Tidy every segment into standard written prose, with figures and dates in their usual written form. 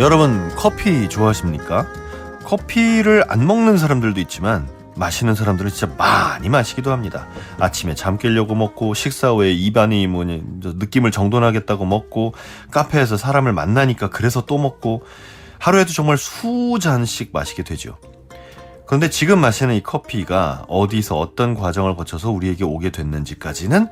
여러분 커피 좋아하십니까? 커피를 안 먹는 사람들도 있지만 마시는 사람들은 진짜 많이 마시기도 합니다. 아침에 잠 깨려고 먹고 식사 후에 입안이 느낌을 정돈하겠다고 먹고 카페에서 사람을 만나니까 그래서 또 먹고 하루에도 정말 수잔씩 마시게 되죠. 그런데 지금 마시는 이 커피가 어디서 어떤 과정을 거쳐서 우리에게 오게 됐는지까지는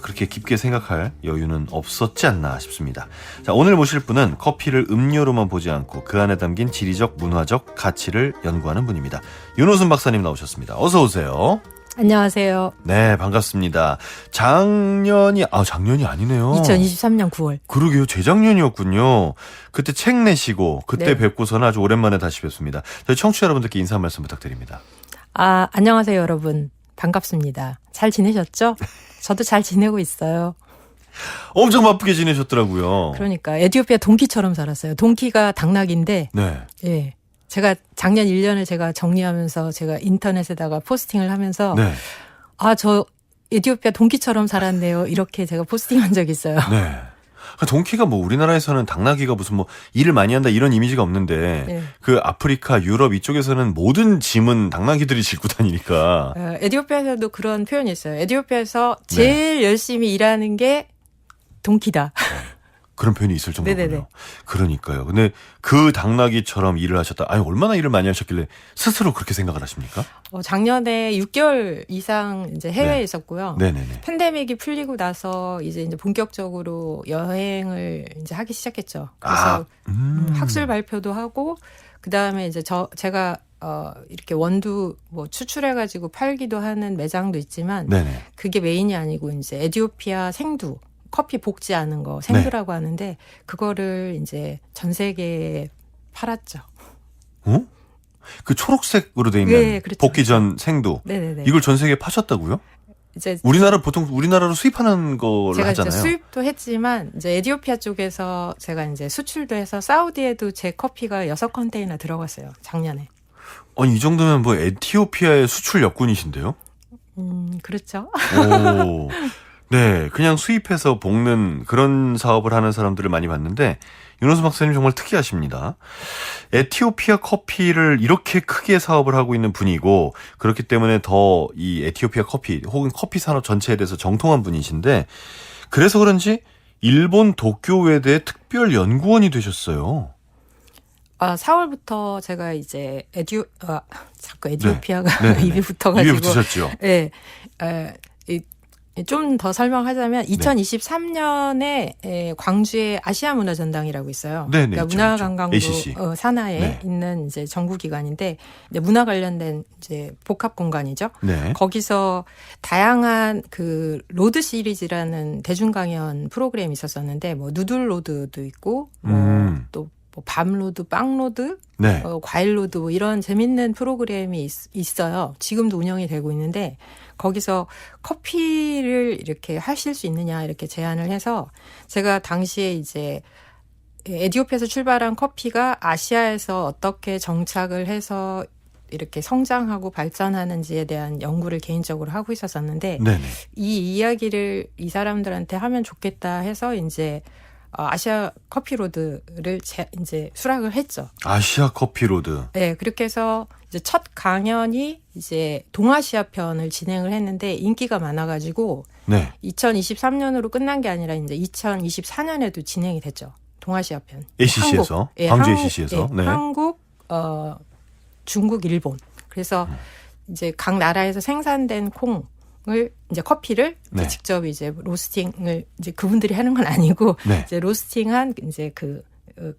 그렇게 깊게 생각할 여유는 없었지 않나 싶습니다. 자, 오늘 모실 분은 커피를 음료로만 보지 않고 그 안에 담긴 지리적, 문화적 가치를 연구하는 분입니다. 윤호순 박사님 나오셨습니다. 어서 오세요. 안녕하세요. 네, 반갑습니다. 작년이 아니네요. 2023년 9월. 그러게요. 재작년이었군요. 그때 책 내시고 그때 네. 뵙고서는 아주 오랜만에 다시 뵙습니다. 저희 청취자 여러분들께 인사 한 말씀 부탁드립니다. 안녕하세요, 여러분. 반갑습니다. 잘 지내셨죠? 저도 잘 지내고 있어요. 엄청 바쁘게 지내셨더라고요. 그러니까 에티오피아 동키처럼 살았어요. 동키가 당나귀인데 네. 예. 제가 작년 1년을 제가 정리하면서 제가 인터넷에다가 포스팅을 하면서 네. 저 에티오피아 동키처럼 살았네요. 이렇게 제가 포스팅한 적이 있어요. 네. 동키가 우리나라에서는 당나귀가 무슨 일을 많이 한다 이런 이미지가 없는데 네. 그 아프리카, 유럽 이쪽에서는 모든 짐은 당나귀들이 싣고 다니니까. 에티오피아에서도 그런 표현이 있어요. 에티오피아에서 제일 열심히 일하는 게 동키다. 그런 표현이 있을 정도군요. 네네네. 그러니까요. 근데 그 당나귀처럼 일을 하셨다. 아니, 얼마나 일을 많이 하셨길래 스스로 그렇게 생각을 하십니까? 작년에 6개월 이상 이제 해외에 있었고요. 네네네. 팬데믹이 풀리고 나서 이제 본격적으로 여행을 이제 하기 시작했죠. 그래서 학술 발표도 하고 그다음에 이제 제가 이렇게 원두 추출해가지고 팔기도 하는 매장도 있지만 네네. 그게 메인이 아니고 이제 에티오피아 생두. 커피 볶지 않은 거 생두라고 하는데 그거를 이제 전 세계에 팔았죠. 그 초록색으로 돼 있는 네, 그렇죠. 볶기 전 생두. 네네네. 이걸 전 세계에 파셨다고요? 이제 보통 우리나라로 수입하는 걸 제가 하잖아요. 이제 수입도 했지만 이제 에티오피아 쪽에서 제가 이제 수출도 해서 사우디에도 제 커피가 6컨테이너 들어갔어요. 작년에. 아니, 이 정도면 에티오피아의 수출 역군이신데요? 그렇죠. 오. 네, 그냥 수입해서 볶는 그런 사업을 하는 사람들을 많이 봤는데 윤호수 박사님 정말 특이하십니다. 에티오피아 커피를 이렇게 크게 사업을 하고 있는 분이고 그렇기 때문에 더 이 에티오피아 커피 혹은 커피 산업 전체에 대해서 정통한 분이신데 그래서 그런지 일본 도쿄외대 특별 연구원이 되셨어요. 4월부터 제가 이제 자꾸 에티오피아가 네. 입이 붙어가지고. 입에 붙으셨죠? 네. 좀 더 설명하자면 2023년에 광주에 아시아 문화전당이라고 있어요. 네네, 그러니까 문화관광부 ACC. 산하에 네. 있는 이제 정부기관인데 문화 관련된 이제 복합 공간이죠. 네. 거기서 다양한 그 로드 시리즈라는 대중 강연 프로그램이 있었었는데 누들 로드도 있고 또 밤로드, 빵로드, 네. 과일로드 이런 재밌는 프로그램이 있어요. 지금도 운영이 되고 있는데 거기서 커피를 이렇게 하실 수 있느냐 이렇게 제안을 해서 제가 당시에 이제 에티오피아에서 출발한 커피가 아시아에서 어떻게 정착을 해서 이렇게 성장하고 발전하는지에 대한 연구를 개인적으로 하고 있었었는데 네네. 이 이야기를 이 사람들한테 하면 좋겠다 해서 이제 아시아 커피로드를 이제 수락을 했죠. 아시아 커피로드. 네, 그렇게 해서 이제 첫 강연이 이제 동아시아 편을 진행을 했는데 인기가 많아가지고 네. 2023년으로 끝난 게 아니라 이제 2024년에도 진행이 됐죠. 동아시아 편. ACC에서 광주 ACC에서. 네. 한국, 중국, 일본. 그래서 이제 각 나라에서 생산된 콩을 이제 커피를 네. 이제 직접 이제 로스팅을 이제 그분들이 하는 건 아니고 네. 이제 로스팅한 이제 그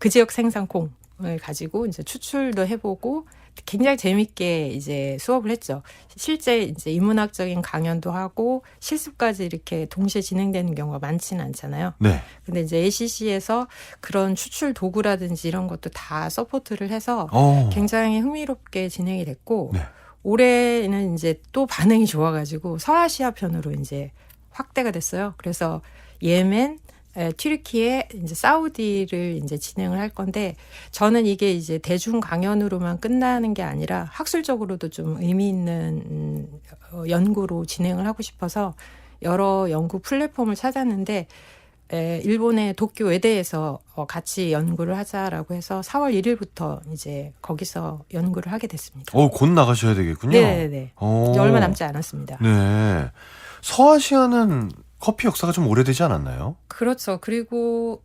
지역 생산 콩을 가지고 이제 추출도 해보고 굉장히 재밌게 이제 수업을 했죠. 실제 이제 인문학적인 강연도 하고 실습까지 이렇게 동시에 진행되는 경우가 많지는 않잖아요. 네. 근데 이제 ACC에서 그런 추출 도구라든지 이런 것도 다 서포트를 해서 굉장히 흥미롭게 진행이 됐고 네. 올해는 이제 또 반응이 좋아가지고 서아시아 편으로 이제 확대가 됐어요. 그래서 예멘, 튀르키예, 이제 사우디를 이제 진행을 할 건데 저는 이게 이제 대중 강연으로만 끝나는 게 아니라 학술적으로도 좀 의미 있는 연구로 진행을 하고 싶어서 여러 연구 플랫폼을 찾았는데 일본의 도쿄 외대에서 같이 연구를 하자라고 해서 4월 1일부터 이제 거기서 연구를 하게 됐습니다. 곧 나가셔야 되겠군요. 네네네. 이제 얼마 남지 않았습니다. 네. 서아시아는 커피 역사가 좀 오래되지 않았나요? 그렇죠. 그리고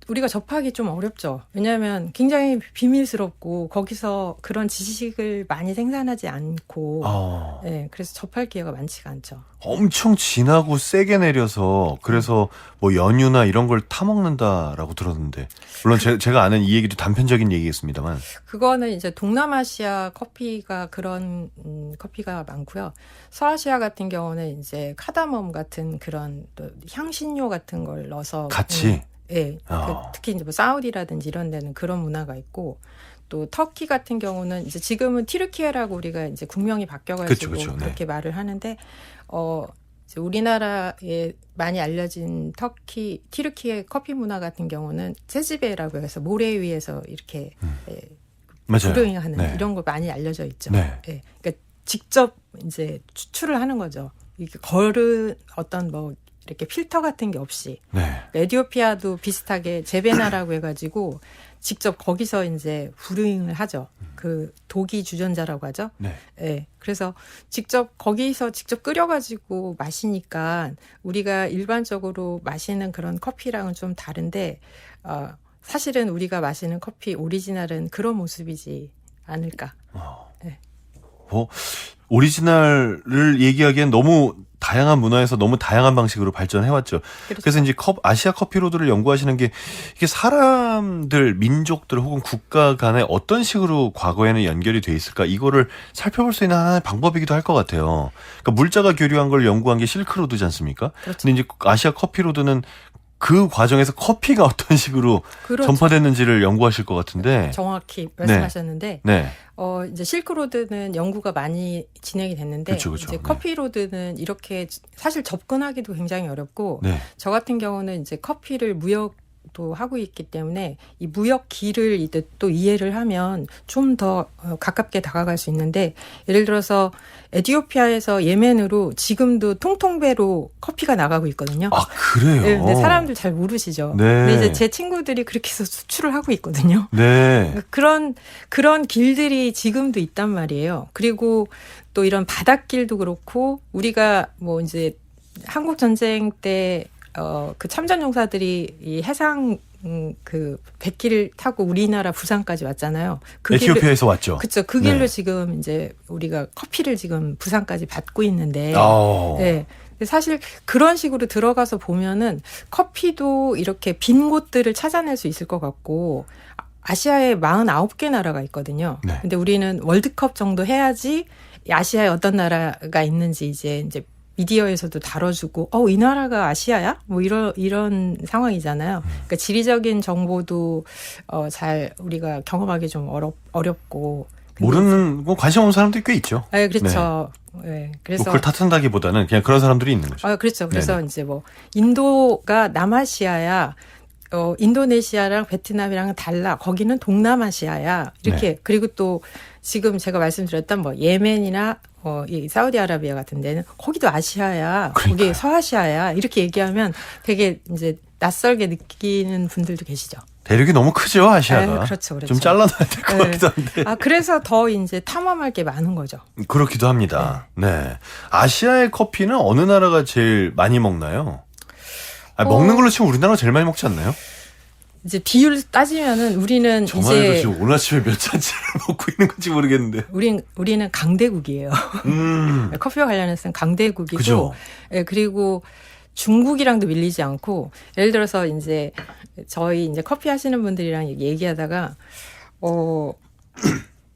우리가 접하기 좀 어렵죠. 왜냐하면 굉장히 비밀스럽고 거기서 그런 지식을 많이 생산하지 않고 네, 그래서 접할 기회가 많지가 않죠. 엄청 진하고 세게 내려서 그래서 뭐 연유나 이런 걸 타먹는다라고 들었는데 물론 제가 아는 이 얘기도 단편적인 얘기겠습니다만 그거는 이제 동남아시아 커피가 그런 커피가 많고요. 서아시아 같은 경우는 이제 카다멈 같은 그런 또 향신료 같은 걸 넣어서 같이 네, 특히 이제 뭐 사우디라든지 이런 데는 그런 문화가 있고 또 터키 같은 경우는 이제 지금은 티르키예라고 우리가 이제 국명이 바뀌어가지고 그쵸, 그렇게 말을 하는데 이제 우리나라에 많이 알려진 티르키예 커피 문화 같은 경우는 세지베라고 해서 모래 위에서 이렇게 맞아요. 브루잉하는 네. 이런 거 많이 알려져 있죠. 네. 네. 그러니까 직접 이제 추출을 하는 거죠. 이게 거른 어떤 뭐 이렇게 필터 같은 게 없이. 네. 에티오피아도 비슷하게 제베나라고 해가지고 직접 거기서 이제 브루잉을 하죠. 그 독이 주전자라고 하죠. 네. 네. 그래서 거기서 직접 끓여가지고 마시니까 우리가 일반적으로 마시는 그런 커피랑은 좀 다른데 사실은 우리가 마시는 커피 오리지널은 그런 모습이지 않을까. 네. 오리지널을 얘기하기엔 너무 다양한 문화에서 너무 다양한 방식으로 발전해왔죠. 그렇죠. 그래서 이제 아시아 커피로드를 연구하시는 게 이게 사람들, 민족들 혹은 국가 간에 어떤 식으로 과거에는 연결이 돼 있을까 이거를 살펴볼 수 있는 하나의 방법이기도 할 것 같아요. 그러니까 물자가 교류한 걸 연구한 게 실크로드지 않습니까? 그렇죠. 근데 이제 아시아 커피로드는 그 과정에서 커피가 어떤 식으로 그렇죠. 전파됐는지를 연구하실 것 같은데. 정확히 말씀하셨는데 네. 이제 실크로드는 연구가 많이 진행이 됐는데 그쵸. 이제 네. 커피로드는 이렇게 사실 접근하기도 굉장히 어렵고 네. 저 같은 경우는 이제 커피를 무역도 하고 있기 때문에 이 무역 길을 이제 또 이해를 하면 좀 더 가깝게 다가갈 수 있는데 예를 들어서 에티오피아에서 예멘으로 지금도 통통배로 커피가 나가고 있거든요. 아, 그래요? 네, 근데 사람들 잘 모르시죠. 네. 근데 이제 제 친구들이 그렇게 해서 수출을 하고 있거든요. 네. 그런 길들이 지금도 있단 말이에요. 그리고 또 이런 바닷길도 그렇고 우리가 뭐 이제 한국 전쟁 때 그 참전용사들이 이 해상 그 백길을 타고 우리나라 부산까지 왔잖아요. 에티오피아에서 왔죠. 그렇죠. 그 길로 네. 지금 이제 우리가 커피를 지금 부산까지 받고 있는데, 네. 사실 그런 식으로 들어가서 보면은 커피도 이렇게 빈 곳들을 찾아낼 수 있을 것 같고 아시아에 49개 나라가 있거든요. 네. 근데 우리는 월드컵 정도 해야지 아시아에 어떤 나라가 있는지 이제 미디어에서도 다뤄주고, 이 나라가 아시아야? 뭐 이런 상황이잖아요. 그러니까 지리적인 정보도 잘 우리가 경험하기 좀 어렵고. 모르는 거 관심 없는 사람들이 꽤 있죠. 네, 그렇죠. 네. 그래서 그걸 탓한다기보다는 그냥 그런 사람들이 있는 거죠. 그렇죠. 그래서 네네. 이제 뭐 인도가 남아시아야. 인도네시아랑 베트남이랑 달라. 거기는 동남아시아야. 이렇게. 네. 그리고 또 지금 제가 말씀드렸던 뭐 예멘이나 이 사우디아라비아 같은 데는 거기도 아시아야. 거기 서아시아야. 이렇게 얘기하면 되게 이제 낯설게 느끼는 분들도 계시죠. 대륙이 너무 크죠, 아시아가. 그렇죠. 좀 잘라놔야 될 것 같기도 한데. 그래서 더 이제 탐험할 게 많은 거죠. 그렇기도 합니다. 네. 아시아의 커피는 어느 나라가 제일 많이 먹나요? 먹는 걸로 치면 우리나라가 제일 많이 먹지 않나요? 이제 비율 따지면은 우리는 저만 해도 이제 지금 오늘 아침에 몇 잔째를 먹고 있는 건지 모르겠는데. 우리는 강대국이에요. 커피와 관련해서는 강대국이고, 그죠. 그리고 중국이랑도 밀리지 않고, 예를 들어서 이제 저희 이제 커피 하시는 분들이랑 얘기하다가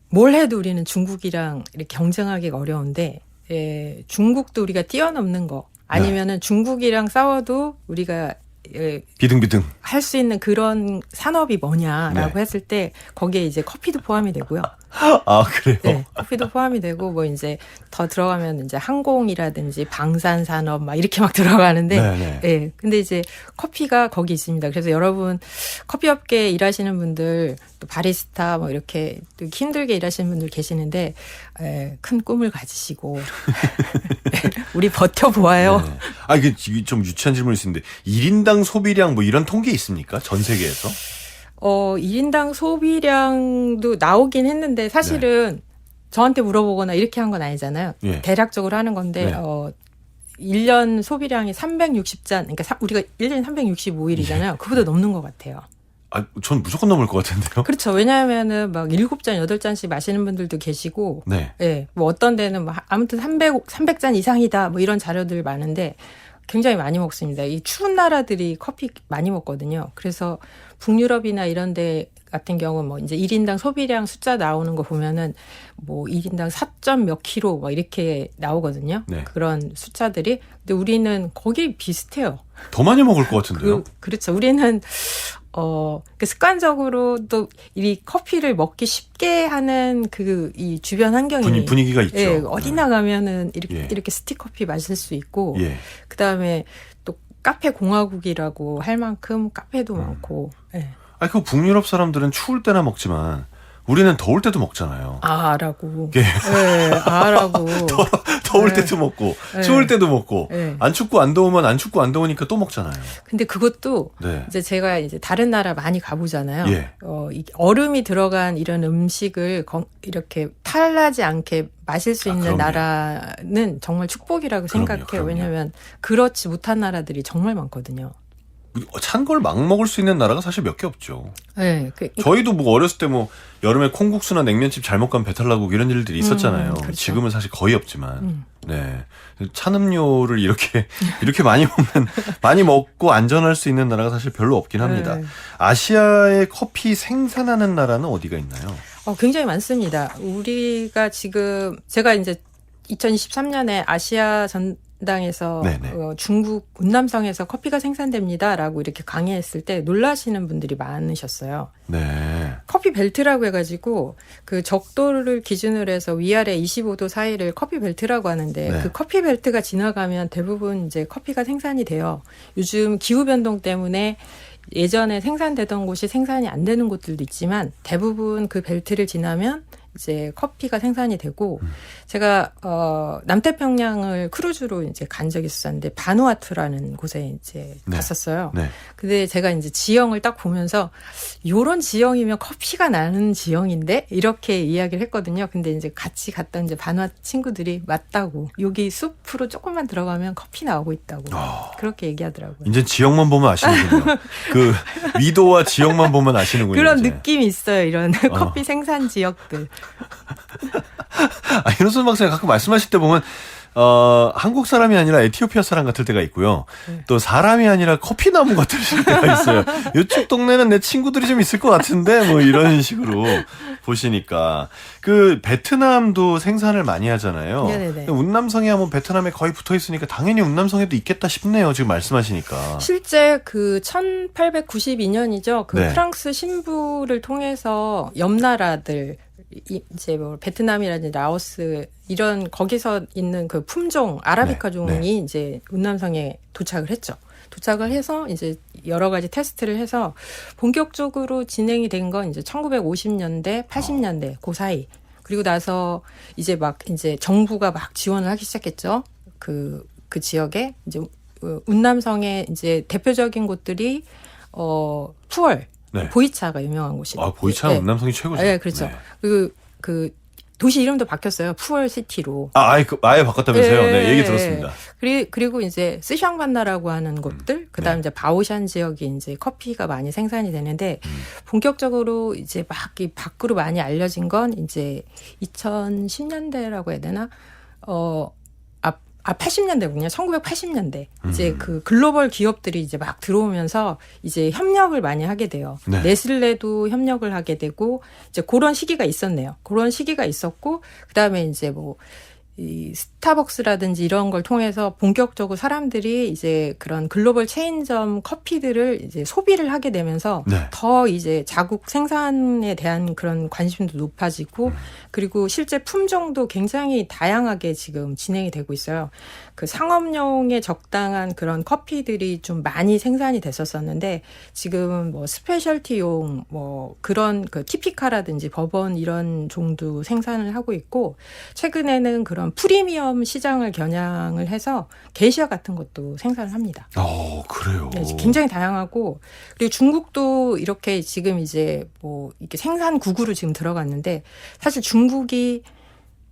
뭘 해도 우리는 중국이랑 이렇게 경쟁하기가 어려운데, 중국도 우리가 뛰어넘는 거 아니면은 중국이랑 싸워도 우리가 비등비등 할 수 있는 그런 산업이 뭐냐라고 네. 했을 때 거기에 이제 커피도 포함이 되고요. 아, 그래요? 네, 커피도 포함이 되고 뭐 이제 더 들어가면 이제 항공이라든지 방산산업 막 이렇게 막 들어가는데, 네네. 네, 근데 이제 커피가 거기 있습니다. 그래서 여러분 커피업계에 일하시는 분들 또 바리스타 뭐 이렇게 또 힘들게 일하시는 분들 계시는데 큰 꿈을 가지시고 우리 버텨보아요. 네. 아, 이게 좀 유치한 질문이 있는데 1인당 소비량 뭐 이런 통계 있습니까? 전 세계에서? 1인당 소비량도 나오긴 했는데 사실은 저한테 물어보거나 이렇게 한 건 아니잖아요. 예. 대략적으로 하는 건데 네. 1년 소비량이 360잔, 그러니까 우리가 1년에 365일이잖아요. 그보다 넘는 것 같아요. 아, 전 무조건 넘을 것 같은데요. 그렇죠. 왜냐하면은 막 7잔, 8잔씩 마시는 분들도 계시고, 네. 예, 뭐 어떤 데는 뭐 아무튼 300잔 이상이다, 뭐 이런 자료들 많은데 굉장히 많이 먹습니다. 이 추운 나라들이 커피 많이 먹거든요. 그래서 북유럽이나 이런 데 같은 경우 뭐 이제 1인당 소비량 숫자 나오는 거 보면은 뭐 1인당 4점 몇 킬로 막 이렇게 나오거든요. 네. 그런 숫자들이. 근데 우리는 거기 비슷해요. 더 많이 먹을 것 같은데요. 그렇죠. 우리는 그 습관적으로 또 이 커피를 먹기 쉽게 하는 이 주변 환경이 분위기가 있죠. 예, 어디 네. 나가면은 예. 이렇게 스틱커피 마실 수 있고, 예. 그 다음에 또 카페 공화국이라고 할 만큼 카페도 많고, 예. 아니, 그 북유럽 사람들은 추울 때나 먹지만 우리는 더울 때도 먹잖아요. 아라고. 예. 예, 아라고. 더울 네. 때도 먹고 네. 추울 때도 먹고 네. 안 춥고 안 더우면 안 춥고 안 더우니까 또 먹잖아요. 근데 그것도 네. 이제 제가 이제 다른 나라 많이 가보잖아요. 예. 이 얼음이 들어간 이런 음식을 이렇게 탈나지 않게 마실 수 있는 그럼요. 나라는 정말 축복이라고 생각해요. 그럼요. 왜냐하면 그렇지 못한 나라들이 정말 많거든요. 찬 걸 막 먹을 수 있는 나라가 사실 몇 개 없죠. 네, 저희도 뭐 어렸을 때 뭐 여름에 콩국수나 냉면집 잘못 가면 배탈 나고 이런 일들이 있었잖아요. 그렇죠. 지금은 사실 거의 없지만. 네. 찬 음료를 이렇게 많이 먹고 안전할 수 있는 나라가 사실 별로 없긴 합니다. 네. 아시아에 커피 생산하는 나라는 어디가 있나요? 굉장히 많습니다. 우리가 지금 제가 이제 2023년에 아시아 전당에서 네네. 중국 운남성에서 커피가 생산됩니다라고 이렇게 강의했을 때 놀라시는 분들이 많으셨어요. 네. 커피 벨트라고 해가지고 그 적도를 기준으로 해서 위아래 25도 사이를 커피 벨트라고 하는데 네. 그 커피 벨트가 지나가면 대부분 이제 커피가 생산이 돼요. 요즘 기후 변동 때문에 예전에 생산되던 곳이 생산이 안 되는 곳들도 있지만 대부분 그 벨트를 지나면 이제 커피가 생산이 되고 제가 남태평양을 크루즈로 이제 간 적이 있었는데 바누아투라는 곳에 이제 네. 갔었어요. 네. 근데 제가 이제 지형을 딱 보면서 요런 지형이면 커피가 나는 지형인데 이렇게 이야기를 했거든요. 근데 이제 같이 갔던 이제 바누아투 친구들이 맞다고 여기 숲으로 조금만 들어가면 커피 나오고 있다고 그렇게 얘기하더라고요. 이제 지역만 보면 아시는군요. 그 위도와 지역만 보면 아시는군요. 그런 이제. 느낌이 있어요. 이런 커피 생산 지역들. 이노선 박사님 가끔 말씀하실 때 보면 한국 사람이 아니라 에티오피아 사람 같을 때가 있고요. 또 사람이 아니라 커피나무 같을 때가 있어요. 이쪽 동네는 내 친구들이 좀 있을 것 같은데 뭐 이런 식으로 보시니까 그 베트남도 생산을 많이 하잖아요. 네네네. 운남성에 하면 베트남에 거의 붙어 있으니까 당연히 운남성에도 있겠다 싶네요. 지금 말씀하시니까. 실제 그 1892년이죠. 그 네. 프랑스 신부를 통해서 옆 나라들 이제 뭐 베트남이라든지 라오스 이런 거기서 있는 그 품종 아라비카 네, 종이 이제 운남성에 도착을 했죠. 도착을 해서 이제 여러 가지 테스트를 해서 본격적으로 진행이 된 건 이제 1950년대, 80년대 그 사이. 그리고 나서 이제 막 이제 정부가 막 지원을 하기 시작했죠. 그 지역에 이제 운남성의 이제 대표적인 곳들이 푸얼 네. 보이차가 유명한 곳이에요. 보이차는 네. 운남성이 최고죠. 네, 그렇죠. 그리고 그 도시 이름도 바뀌었어요. 푸얼 시티로. 아예 바꿨다면서요? 네, 얘기 들었습니다. 그리고 이제 스샹반나라고 하는 곳들, 그다음 네. 이제 바오샨 지역이 이제 커피가 많이 생산이 되는데 본격적으로 이제 막 이 밖으로 많이 알려진 건 이제 2010년대라고 해야 되나? 80년대군요. 1980년대. 이제 그 글로벌 기업들이 이제 막 들어오면서 이제 협력을 많이 하게 돼요. 네. 네슬레도 협력을 하게 되고 이제 그런 시기가 있었네요. 그런 시기가 있었고 그다음에 이제 뭐 이 스타벅스라든지 이런 걸 통해서 본격적으로 사람들이 이제 그런 글로벌 체인점 커피들을 이제 소비를 하게 되면서 네. 더 이제 자국 생산에 대한 그런 관심도 높아지고 그리고 실제 품종도 굉장히 다양하게 지금 진행이 되고 있어요. 그 상업용에 적당한 그런 커피들이 좀 많이 생산이 됐었었는데 지금은 뭐 스페셜티용 뭐 그런 그 티피카라든지 버번 이런 종도 생산을 하고 있고 최근에는 그런 프리미엄 시장을 겨냥을 해서 게시아 같은 것도 생산을 합니다. 그래요. 네, 굉장히 다양하고 그리고 중국도 이렇게 지금 이제 뭐 이렇게 생산 구구로 지금 들어갔는데 사실 중국이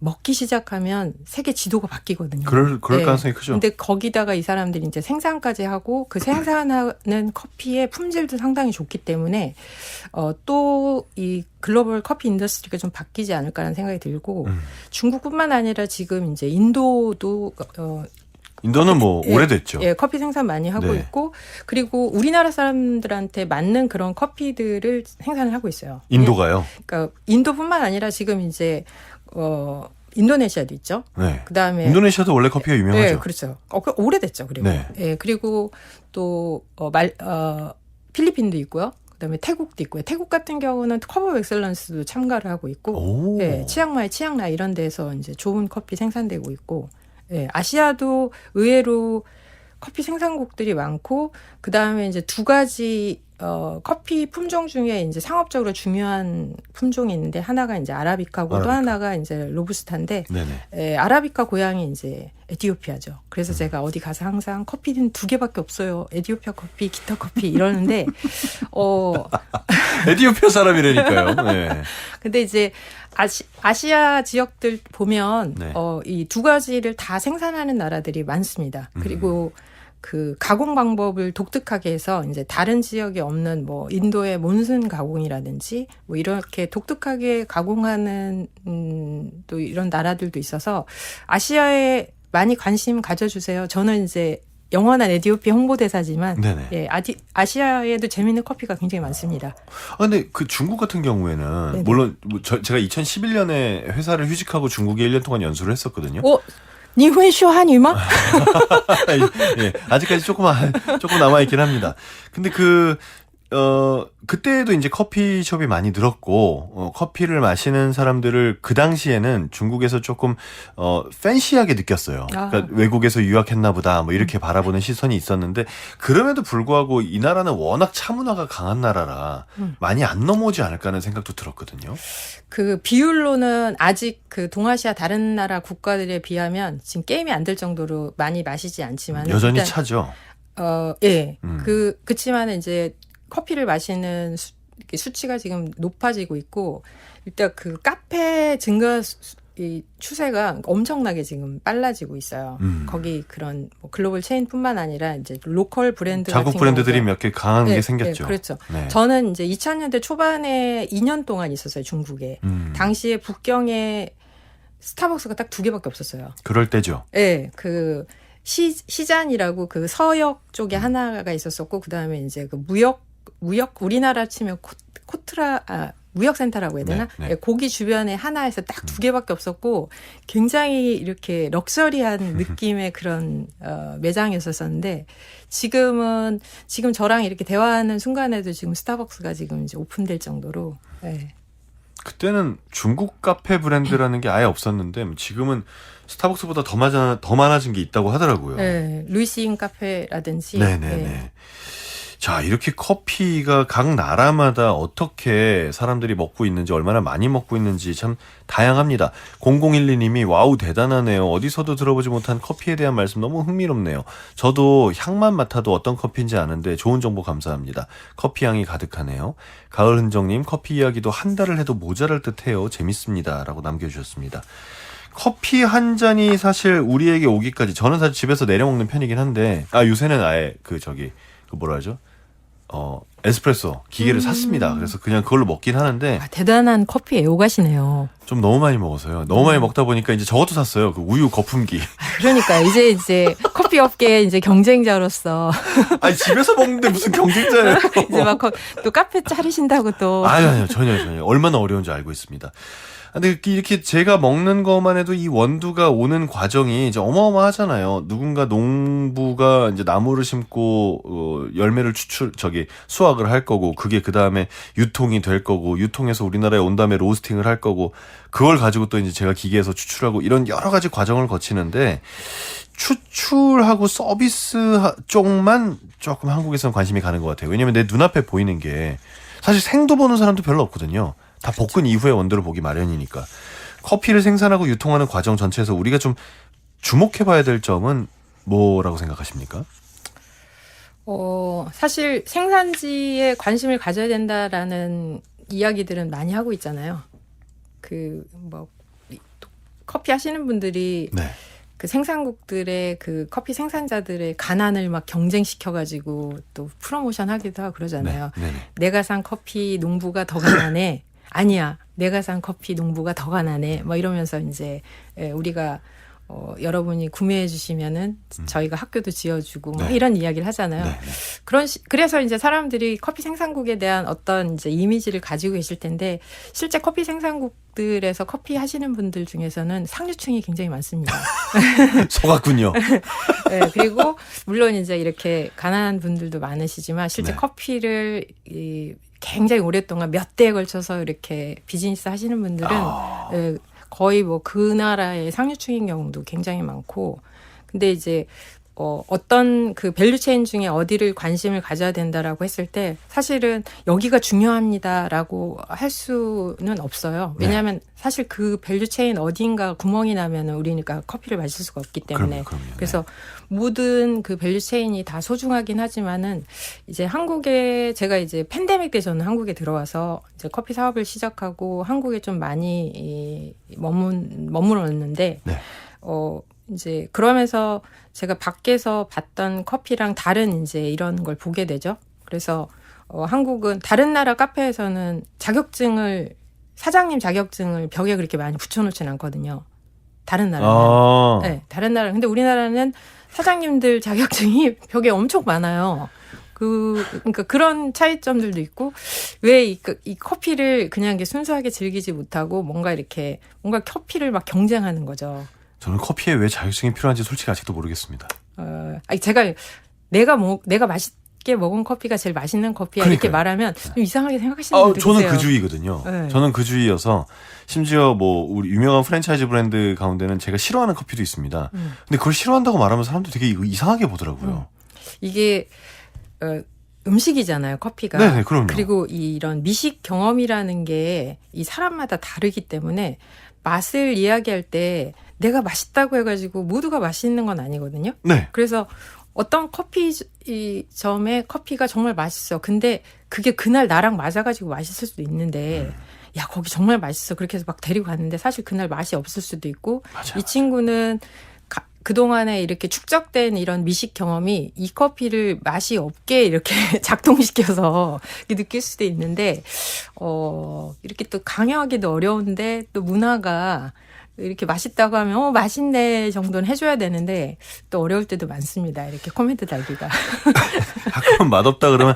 먹기 시작하면 세계 지도가 바뀌거든요. 그럴 네. 가능성이 크죠. 근데 거기다가 이 사람들이 이제 생산까지 하고 그 생산하는 커피의 품질도 상당히 좋기 때문에 또 이 글로벌 커피 인더스트리가 좀 바뀌지 않을까라는 생각이 들고 중국뿐만 아니라 지금 이제 인도도 인도는 뭐 오래됐죠. 예, 커피 생산 많이 하고 네. 있고 그리고 우리나라 사람들한테 맞는 그런 커피들을 생산을 하고 있어요. 인도가요. 그러니까 인도뿐만 아니라 지금 이제 인도네시아도 있죠. 네. 그다음에 인도네시아도 원래 커피가 유명하죠. 네, 그렇죠. 오래됐죠. 그리고 네. 예, 그리고 또 필리핀도 있고요. 그다음에 태국도 있고요. 태국 같은 경우는 컵 오브 엑셀런스도 참가를 하고 있고, 예, 치앙마이, 치앙라 이런 데서 이제 좋은 커피 생산되고 있고, 예, 아시아도 의외로 커피 생산국들이 많고, 그 다음에 이제 두 가지 커피 품종 중에 이제 상업적으로 중요한 품종이 있는데 하나가 이제 아라비카고 또 하나가 이제 로부스타인데, 예, 아라비카 고향이 이제 에티오피아죠. 그래서 제가 어디 가서 항상 커피는 2개밖에 없어요. 에티오피아 커피, 기타 커피 이러는데, 에티오피아 사람이라니까요. 네. 근데 이제 아시아 지역들 보면 네. 이 두 가지를 다 생산하는 나라들이 많습니다. 그리고 그 가공 방법을 독특하게 해서 이제 다른 지역에 없는 뭐 인도의 몬순 가공이라든지 뭐 이렇게 독특하게 가공하는 또 이런 나라들도 있어서 아시아에 많이 관심 가져주세요. 저는 이제 영원한 에티오피아 홍보대사지만 예, 아시아에도 재미있는 커피가 굉장히 많습니다. 근데 그 중국 같은 경우에는 네네. 물론 제가 2011년에 회사를 휴직하고 중국에 1년 동안 연수를 했었거든요. 니회쇼 한유마? 예, 아직까지 조금 남아있긴 합니다. 근데 그때도 이제 커피숍이 많이 늘었고, 커피를 마시는 사람들을 그 당시에는 중국에서 조금, 팬시하게 느꼈어요. 그러니까 외국에서 유학했나 보다, 뭐 이렇게 바라보는 시선이 있었는데, 그럼에도 불구하고 이 나라는 워낙 차 문화가 강한 나라라, 많이 안 넘어오지 않을까 하는 생각도 들었거든요. 그 비율로는 아직 그 동아시아 다른 나라 국가들에 비하면 지금 게임이 안 될 정도로 많이 마시지 않지만. 여전히 일단, 차죠? 예. 그치만은 이제 커피를 마시는 수치가 지금 높아지고 있고, 일단 그 카페 증가 이 추세가 엄청나게 지금 빨라지고 있어요. 거기 그런 뭐 글로벌 체인뿐만 아니라 이제 로컬 브랜드 자국 같은 브랜드들이 경우도 몇 개 강한 게 생겼죠. 네, 그렇죠. 네. 저는 이제 2000년대 초반에 2년 동안 있었어요, 중국에. 당시에 북경에 스타벅스가 딱 2개밖에 없었어요. 그럴 때죠. 네, 그 시잔이라고 그 서역 쪽에 하나가 있었었고, 그 다음에 이제 그 무역 우리나라 치면 무역센터라고 해야 되나? 네. 거기 주변에 하나에서 딱 2개밖에 없었고 굉장히 이렇게 럭셔리한 느낌의 그런 매장이었었는데 지금 저랑 이렇게 대화하는 순간에도 지금 스타벅스가 지금 이제 오픈될 정도로. 네. 그때는 중국 카페 브랜드라는 게 아예 없었는데 지금은 스타벅스보다 더 많아진 게 있다고 하더라고요. 네, 루이스인 카페라든지. 네네네. 네. 자, 이렇게 커피가 각 나라마다 어떻게 사람들이 먹고 있는지, 얼마나 많이 먹고 있는지 참 다양합니다. 0012님이 와우 대단하네요. 어디서도 들어보지 못한 커피에 대한 말씀 너무 흥미롭네요. 저도 향만 맡아도 어떤 커피인지 아는데 좋은 정보 감사합니다. 커피 향이 가득하네요. 가을흔정님, 커피 이야기도 한 달을 해도 모자랄 듯해요. 재밌습니다. 라고 남겨주셨습니다. 커피 한 잔이 사실 우리에게 오기까지, 저는 사실 집에서 내려 먹는 편이긴 한데, 요새는 아예 뭐라 하죠? 에스프레소 기계를 샀습니다. 그래서 그냥 그걸로 먹긴 하는데 아, 대단한 커피 애호가시네요. 좀 너무 많이 먹어서요. 너무 많이 먹다 보니까 이제 저것도 샀어요. 그 우유 거품기. 그러니까 이제 커피 업계의 이제 경쟁자로서 아니 집에서 먹는데 무슨 경쟁자예요? 이제 막 또 카페 차리신다고 또. 아니요 전혀 얼마나 어려운지 알고 있습니다. 근데 이렇게 제가 먹는 것만 해도 이 원두가 오는 과정이 이제 어마어마하잖아요. 누군가 농부가 이제 나무를 심고 열매를 수확을 할 거고, 그게 그 다음에 유통이 될 거고, 유통해서 우리나라에 온 다음에 로스팅을 할 거고, 그걸 가지고 또 이제 제가 기계에서 추출하고 이런 여러 가지 과정을 거치는데, 추출하고 서비스 쪽만 조금 한국에서는 관심이 가는 것 같아요. 왜냐면 내 눈앞에 보이는 게 사실 생도 보는 사람도 별로 없거든요. 다 볶은 이후에 원두를 보기 마련이니까. 커피를 생산하고 유통하는 과정 전체에서 우리가 좀 주목해봐야 될 점은 뭐라고 생각하십니까? 사실 생산지에 관심을 가져야 된다라는 이야기들은 많이 하고 있잖아요. 커피 하시는 분들이 네. 그 생산국들의 그 커피 생산자들의 가난을 막 경쟁시켜가지고 또 프로모션 하기도 하고 그러잖아요. 네. 내가 산 커피 농부가 더 가난해. 아니야. 내가 산 커피 농부가 더 가난해. 뭐 이러면서 이제 우리가 여러분이 구매해 주시면은 저희가 학교도 지어주고 뭐 네. 이런 이야기를 하잖아요. 네. 그래서 이제 사람들이 커피 생산국에 대한 어떤 이제 이미지를 가지고 계실 텐데 실제 커피 생산국들에서 커피 하시는 분들 중에서는 상류층이 굉장히 많습니다. 속았군요. 네, 그리고 물론 이제 이렇게 가난한 분들도 많으시지만 실제 네. 커피를 굉장히 오랫동안 몇 대에 걸쳐서 이렇게 비즈니스 하시는 분들은 거의 뭐 그 나라의 상류층인 경우도 굉장히 많고, 근데 이제 어떤 그 밸류체인 중에 어디를 관심을 가져야 된다라고 했을 때 사실은 여기가 중요합니다라고 할 수는 없어요. 왜냐하면 사실 그 밸류체인 어딘가 구멍이 나면은 우리니까 커피를 마실 수가 없기 때문에. 그럼요. 그래서 모든 그 밸류체인이 다 소중하긴 하지만은 이제 한국에 제가 이제 팬데믹 때 저는 한국에 들어와서 이제 커피 사업을 시작하고 한국에 좀 많이 머물렀는데 네. 이제 그러면서 제가 밖에서 봤던 커피랑 다른 이제 이런 걸 보게 되죠. 그래서 한국은 다른 나라 카페에서는 사장님 자격증을 벽에 그렇게 많이 붙여놓지는 않거든요. 다른 나라는. 네, 다른 나라. 근데 우리나라는 사장님들 자격증이 벽에 엄청 많아요. 그러니까 그런 차이점들도 있고, 왜 이 커피를 그냥 이렇게 순수하게 즐기지 못하고 뭔가 커피를 막 경쟁하는 거죠. 저는 커피에 왜 자격증이 필요한지 솔직히 아직도 모르겠습니다. 제가 내가 맛있게 먹은 커피가 제일 맛있는 커피야 이렇게 말하면 좀 이상하게 생각하시는 분들 계세요. 저는 그 주의거든요. 네. 저는 그 주의여서 심지어 뭐 우리 유명한 프랜차이즈 브랜드 가운데는 제가 싫어하는 커피도 있습니다. 근데 그걸 싫어한다고 말하면 사람들이 되게 이상하게 보더라고요. 이게 음식이잖아요, 커피가. 네, 그럼요. 그리고 이런 미식 경험이라는 게 이 사람마다 다르기 때문에 맛을 이야기할 때 내가 맛있다고 해가지고 모두가 맛있는 건 아니거든요. 네. 그래서 어떤 커피점의 커피가 정말 맛있어. 근데 그게 그날 나랑 맞아가지고 맛있을 수도 있는데, 야, 거기 정말 맛있어. 그렇게 해서 막 데리고 갔는데 사실 그날 맛이 없을 수도 있고, 이 친구는 그동안에 이렇게 축적된 이런 미식 경험이 이 커피를 맛이 없게 이렇게 작동시켜서 느낄 수도 있는데, 이렇게 또 강요하기도 어려운데 또 문화가 이렇게 맛있다고 하면 맛있네 정도는 해줘야 되는데 또 어려울 때도 많습니다. 이렇게 코멘트 달기가. 가끔은 맛없다 그러면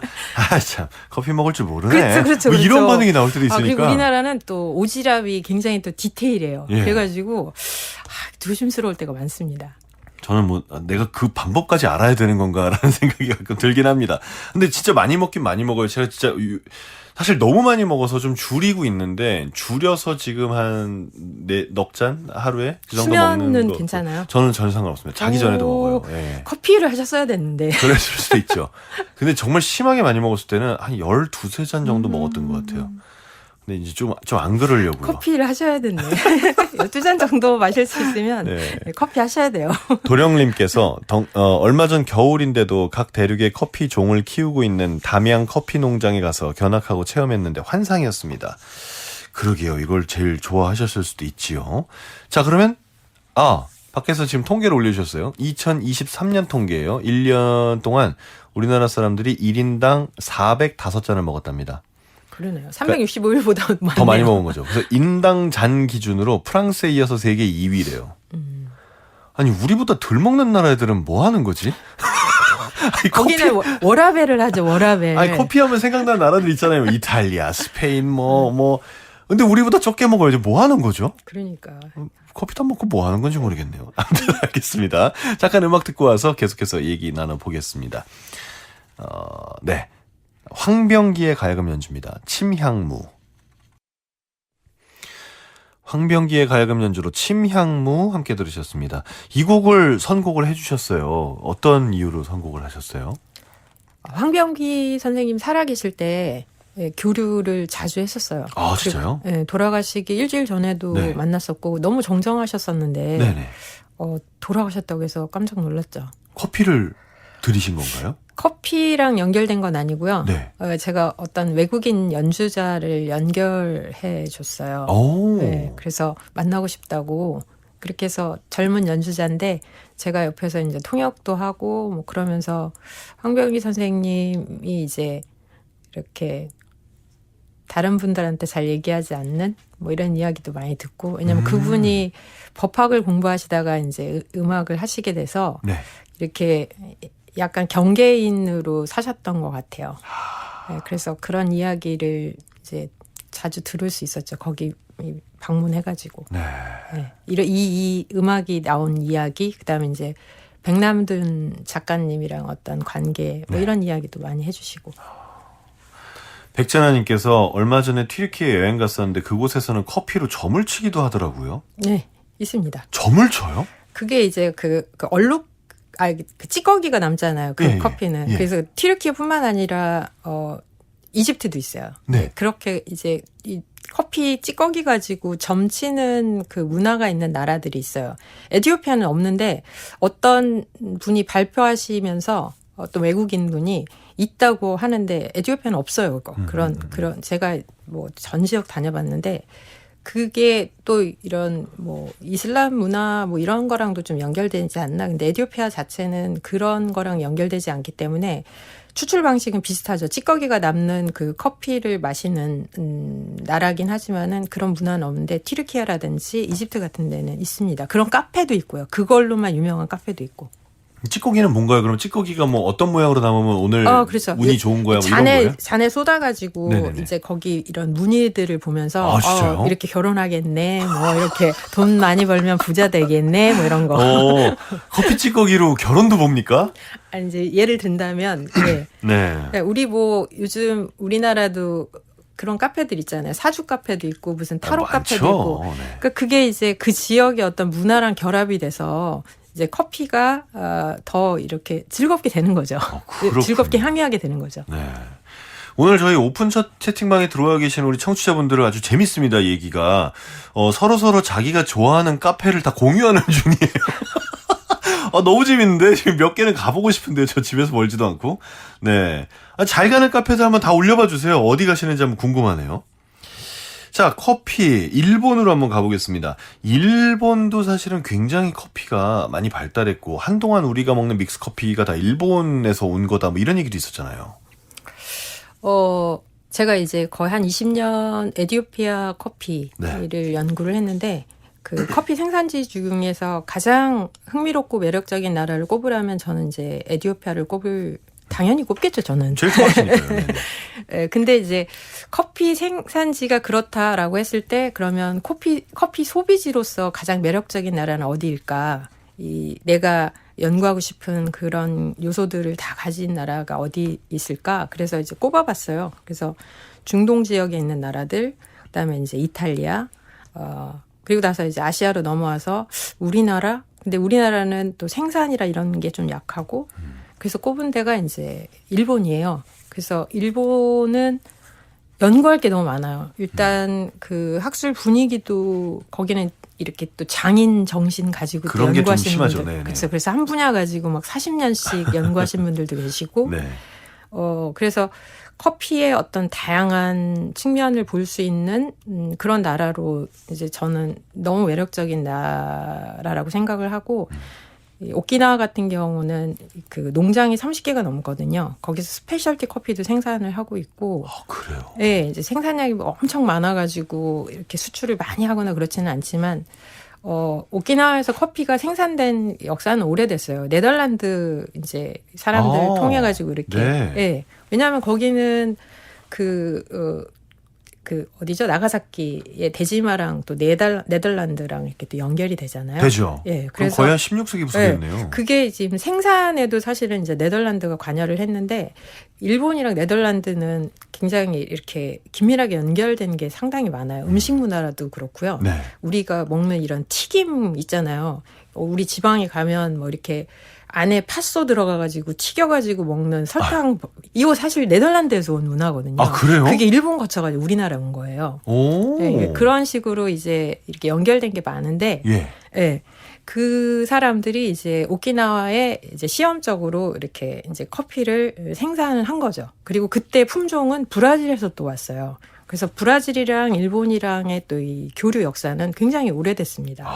참 커피 먹을 줄 모르네. 그렇죠. 뭐 이런 반응이 나올 때도 있으니까. 그리고 우리나라는 또 오지랖이 굉장히 또 디테일해요. 예. 그래가지고 조심스러울 때가 많습니다. 저는 뭐 내가 그 방법까지 알아야 되는 건가라는 생각이 가끔 들긴 합니다. 근데 진짜 많이 먹긴 많이 먹어요. 제가 진짜 사실 너무 많이 먹어서 좀 줄이고 있는데 줄여서 지금 한 넉 잔 하루에 그 정도 먹는 수면은 거. 괜찮아요? 저는 전혀 상관없습니다. 자기 전에도 먹어요. 예. 커피를 하셨어야 됐는데. 그랬을 수도 있죠. 근데 정말 심하게 많이 먹었을 때는 한 12-13잔 정도 먹었던 것 같아요. 근데 이제 좀 안 그러려고요. 커피를 하셔야 됐네. 12잔 정도 마실 수 있으면 네. 커피 하셔야 돼요. 도령님께서 얼마 전 겨울인데도 각 대륙의 커피 종을 키우고 있는 담양 커피 농장에 가서 견학하고 체험했는데 환상이었습니다. 그러게요. 이걸 제일 좋아하셨을 수도 있지요. 자, 그러면 밖에서 지금 통계를 올려주셨어요. 2023년 통계예요. 1년 동안 우리나라 사람들이 1인당 405잔을 먹었답니다. 그러네요. 365일보다 많네요. 더 많이 먹은 거죠. 그래서 인당 잔 기준으로 프랑스에 이어서 세계 2위래요. 아니 우리보다 덜 먹는 나라 애들은 뭐 하는 거지? 아니, 거기는 워라벨을 하죠. 워라벨. 아니 커피하면 생각나는 나라들 있잖아요. 이탈리아, 스페인 뭐. 근데 우리보다 적게 먹어야지 뭐 하는 거죠? 그러니까. 커피도 안 먹고 뭐 하는 건지 모르겠네요. 아무튼 알겠습니다. 잠깐 음악 듣고 와서 계속해서 얘기 나눠보겠습니다. 네. 황병기의 가야금 연주입니다. 침향무. 황병기의 가야금 연주로 침향무 함께 들으셨습니다. 이 곡을 선곡을 해주셨어요. 어떤 이유로 선곡을 하셨어요? 황병기 선생님 살아계실 때 교류를 자주 했었어요. 아, 진짜요? 네, 돌아가시기 일주일 전에도 네. 만났었고 너무 정정하셨었는데 네네. 돌아가셨다고 해서 깜짝 놀랐죠. 커피를 드리신 건가요? 커피랑 연결된 건 아니고요. 네. 제가 어떤 외국인 연주자를 연결해 줬어요. 오. 네, 그래서 만나고 싶다고 그렇게 해서 젊은 연주자인데 제가 옆에서 이제 통역도 하고 뭐 그러면서 황병기 선생님이 이제 이렇게 다른 분들한테 잘 얘기하지 않는 뭐 이런 이야기도 많이 듣고 왜냐면 그분이 법학을 공부하시다가 이제 음악을 하시게 돼서 네. 이렇게 약간 경계인으로 사셨던 것 같아요. 네, 그래서 그런 이야기를 이제 자주 들을 수 있었죠. 거기 방문해가지고. 네. 네, 이 음악이 나온 이야기, 그다음에 이제 백남든 작가님이랑 어떤 관계, 뭐 네. 이런 이야기도 많이 해주시고. 백재나님께서 얼마 전에 튀르키예 여행 갔었는데 그곳에서는 커피로 점을 치기도 하더라고요. 네, 있습니다. 점을 쳐요? 그게 이제 그 얼룩, 그 찌꺼기가 남잖아요. 그 예, 커피는. 예. 그래서 튀르키예뿐만 아니라 이집트도 있어요. 네. 그렇게 이제 이 커피 찌꺼기 가지고 점치는 그 문화가 있는 나라들이 있어요. 에티오피아는 없는데 어떤 분이 발표하시면서 어떤 외국인 분이 있다고 하는데 에티오피아는 없어요. 그런 제가 뭐 전 지역 다녀봤는데 그게 또 이런 뭐 이슬람 문화 뭐 이런 거랑도 좀 연결되지 않나. 근데 에티오피아 자체는 그런 거랑 연결되지 않기 때문에 추출 방식은 비슷하죠. 찌꺼기가 남는 그 커피를 마시는 나라긴 하지만은 그런 문화는 없는데 튀르키예라든지 이집트 같은 데는 있습니다. 그런 카페도 있고요. 그걸로만 유명한 카페도 있고. 찌꺼기는 뭔가요? 그럼 찌꺼기가 뭐 어떤 모양으로 남으면 오늘 그렇죠. 운이 좋은 거야? 뭐 이런 거예요? 잔에 쏟아가지고 네네네. 이제 거기 이런 무늬들을 보면서 아, 진짜요? 이렇게 결혼하겠네, 뭐 이렇게 돈 많이 벌면 부자 되겠네, 뭐 이런 거. 커피 찌꺼기로 결혼도 봅니까? 아니, 이제 예를 든다면, 네. 네. 우리 뭐 요즘 우리나라도 그런 카페들 있잖아요. 사주 카페도 있고 무슨 타로 카페도 있고. 네. 그러니까 그게 이제 그 지역의 어떤 문화랑 결합이 돼서 이제 커피가 더 이렇게 즐겁게 되는 거죠. 그렇군요. 즐겁게 향유하게 되는 거죠. 네. 오늘 저희 오픈 채팅방에 들어와 계신 우리 청취자분들은 아주 재밌습니다, 얘기가. 서로 자기가 좋아하는 카페를 다 공유하는 중이에요. 너무 재밌는데? 지금 몇 개는 가보고 싶은데요. 저 집에서 멀지도 않고. 네. 잘 가는 카페들 한번 다 올려봐 주세요. 어디 가시는지 한번 궁금하네요. 자, 커피. 일본으로 한번 가보겠습니다. 일본도 사실은 굉장히 커피가 많이 발달했고, 한동안 우리가 먹는 믹스 커피가 다 일본에서 온 거다, 뭐 이런 얘기도 있었잖아요. 제가 이제 거의 한 20년 에티오피아 커피를 네. 연구를 했는데, 그 커피 생산지 중에서 가장 흥미롭고 매력적인 나라를 꼽으라면 저는 이제 에티오피아를 당연히 꼽겠죠, 저는. 제일 좋아하시니까요. 네. 네, 근데 이제 커피 생산지가 그렇다라고 했을 때 그러면 커피 소비지로서 가장 매력적인 나라는 어디일까? 내가 연구하고 싶은 그런 요소들을 다 가진 나라가 어디 있을까? 그래서 이제 꼽아봤어요. 그래서 중동 지역에 있는 나라들, 그다음에 이제 이탈리아, 그리고 나서 이제 아시아로 넘어와서 우리나라. 근데 우리나라는 또 생산이라 이런 게 좀 약하고, 그래서 꼽은 데가 이제 일본이에요. 그래서 일본은 연구할 게 너무 많아요. 일단 그 학술 분위기도 거기는 이렇게 또 장인 정신 가지고 그런 게 좀 연구하시는 심하죠. 분들. 네네. 그렇죠. 그래서 한 분야 가지고 막 40년씩 연구하신 분들도 계시고. 네. 그래서 커피의 어떤 다양한 측면을 볼 수 있는 그런 나라로 이제 저는 너무 매력적인 나라라고 생각을 하고 이 오키나와 같은 경우는 그 농장이 30개가 넘거든요. 거기서 스페셜티 커피도 생산을 하고 있고. 그래요? 네, 이제 생산량이 엄청 많아가지고 이렇게 수출을 많이 하거나 그렇지는 않지만, 오키나와에서 커피가 생산된 역사는 오래됐어요. 네덜란드 이제 사람들 통해가지고 이렇게. 네. 네. 왜냐하면 거기는 어디죠? 나가사키의 데지마랑 또 네덜란드랑 이렇게 또 연결이 되잖아요. 되죠. 예. 그럼 그래서 거의 한 16세기 부터였네요. 네, 그게 지금 생산에도 사실은 이제 네덜란드가 관여를 했는데 일본이랑 네덜란드는 굉장히 이렇게 긴밀하게 연결된 게 상당히 많아요. 음식 문화라도 그렇고요. 네. 우리가 먹는 이런 튀김 있잖아요. 우리 지방에 가면 뭐 이렇게 안에 팥소 들어가가지고 튀겨가지고 먹는 설탕, 이거 사실 네덜란드에서 온 문화거든요. 아, 그래요? 그게 일본 거쳐가지고 우리나라에 온 거예요. 오. 네, 그런 식으로 이제 이렇게 연결된 게 많은데, 예. 네, 그 사람들이 이제 오키나와에 이제 시험적으로 이렇게 이제 커피를 생산을 한 거죠. 그리고 그때 품종은 브라질에서 또 왔어요. 그래서 브라질이랑 일본이랑의 또 이 교류 역사는 굉장히 오래됐습니다.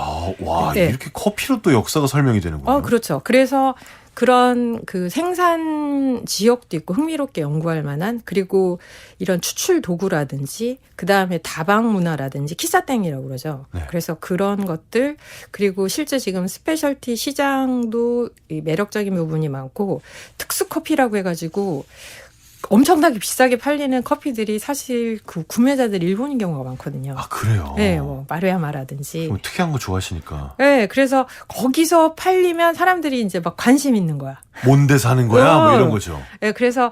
와, 네. 이렇게 커피로 또 역사가 설명이 되는군요. 그렇죠. 그래서 그런 그 생산 지역도 있고 흥미롭게 연구할 만한, 그리고 이런 추출 도구라든지 그다음에 다방 문화라든지 키사땡이라고 그러죠. 네. 그래서 그런 것들, 그리고 실제 지금 스페셜티 시장도 이 매력적인 부분이 많고, 특수 커피라고 해가지고 엄청나게 비싸게 팔리는 커피들이 사실 그 구매자들이 일본인 경우가 많거든요. 아, 그래요? 네, 뭐 마루야마라든지. 뭐 특이한 거 좋아하시니까. 네, 그래서 거기서 팔리면 사람들이 이제 막 관심 있는 거야. 뭔데 사는 거야? 뭐 이런 거죠. 네, 그래서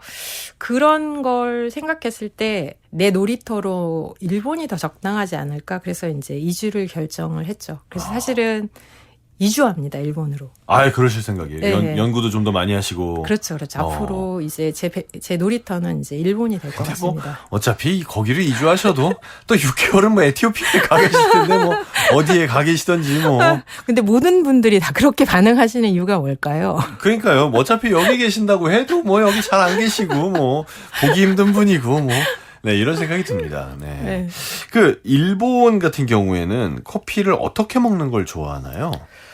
그런 걸 생각했을 때 내 놀이터로 일본이 더 적당하지 않을까. 그래서 이제 이주를 결정을 했죠. 그래서 사실은 이주합니다, 일본으로. 그러실 생각이에요. 네. 연구도 좀 더 많이 하시고. 그렇죠, 그렇죠. 앞으로 이제 제 놀이터는 이제 일본이 될 것 근데 뭐 같습니다. 어차피 거기를 이주하셔도 또 6개월은 뭐 에티오피아에 가 계실 텐데 뭐 어디에 가 계시던지 뭐. 근데 모든 분들이 다 그렇게 반응하시는 이유가 뭘까요? 그러니까요. 뭐 어차피 여기 계신다고 해도 뭐 여기 잘 안 계시고 뭐 보기 힘든 분이고 뭐. 네, 이런 생각이 듭니다. 네. 네. 그 일본 같은 경우에는 커피를 어떻게 먹는 걸 좋아하나요?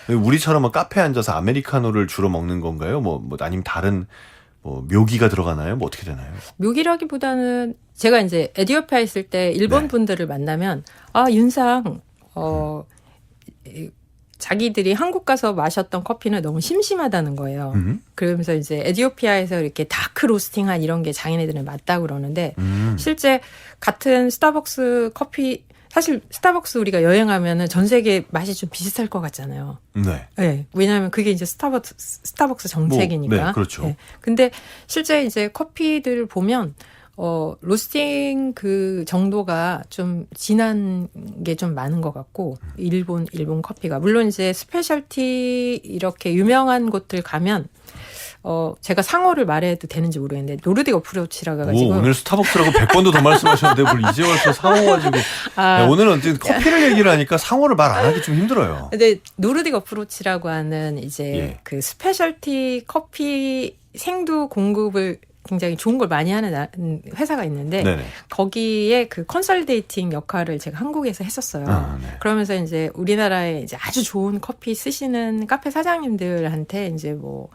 우리처럼 뭐 카페에 앉아서 아메리카노를 주로 먹는 건가요? 뭐 아니면 다른 뭐 묘기가 들어가나요? 뭐 어떻게 되나요? 묘기라기보다는 제가 이제 에티오피아에 있을 때 일본 네. 분들을 만나면 윤상 자기들이 한국 가서 마셨던 커피는 너무 심심하다는 거예요. 그러면서 이제 에티오피아에서 이렇게 다크 로스팅한 이런 게 자기네들은 맞다고 그러는데 실제 같은 스타벅스 커피, 사실 스타벅스 우리가 여행하면은 전 세계 맛이 좀 비슷할 것 같잖아요. 네. 네, 왜냐하면 그게 이제 스타벅스 정책이니까. 네, 그렇죠. 네. 근데 실제 이제 커피들을 보면 로스팅 그 정도가 좀 진한 게 좀 많은 것 같고, 일본 커피가. 물론 이제 스페셜티 이렇게 유명한 곳들 가면, 제가 상호를 말해도 되는지 모르겠는데, 노르딕 어프로치라고 해가지고. 오늘 스타벅스라고 100번도 더 말씀하셨는데, 뭘 이제 와서 상호 가지고. 네, 오늘은 커피를 얘기를 하니까 상호를 말 안 하기 좀 힘들어요. 근데 노르딕 어프로치라고 하는 이제 예. 그 스페셜티 커피 생두 공급을 굉장히 좋은 걸 많이 하는 회사가 있는데, 네네. 거기에 그 컨설데이팅 역할을 제가 한국에서 했었어요. 네. 그러면서 이제 우리나라에 이제 아주 좋은 커피 쓰시는 카페 사장님들한테 이제 뭐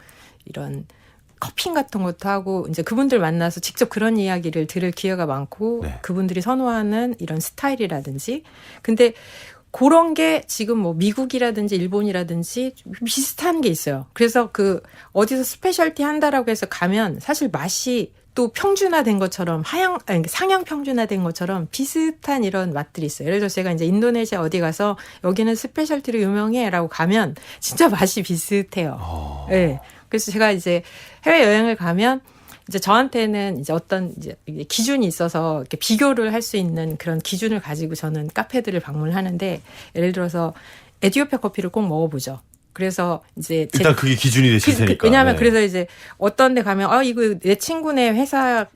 이런 커핑 같은 것도 하고, 이제 그분들 만나서 직접 그런 이야기를 들을 기회가 많고, 네. 그분들이 선호하는 이런 스타일이라든지. 근데 그런 게 지금 뭐 미국이라든지 일본이라든지 비슷한 게 있어요. 그래서 그 어디서 스페셜티 한다라고 해서 가면 사실 맛이 또 평준화된 것처럼 상향 평준화된 것처럼 비슷한 이런 맛들이 있어요. 예를 들어서 제가 이제 인도네시아 어디 가서 여기는 스페셜티로 유명해라고 가면 진짜 맛이 비슷해요. 네. 그래서 제가 이제 해외 여행을 가면 이제 저한테는 이제 어떤 이제 기준이 있어서 이렇게 비교를 할 수 있는 그런 기준을 가지고 저는 카페들을 방문하는데, 예를 들어서 에티오피아 커피를 꼭 먹어보죠. 그래서 이제 일단 그게 기준이 되실 테니까. 왜냐하면 네. 그래서 이제 어떤 데 가면 이거 내 친구네 회사가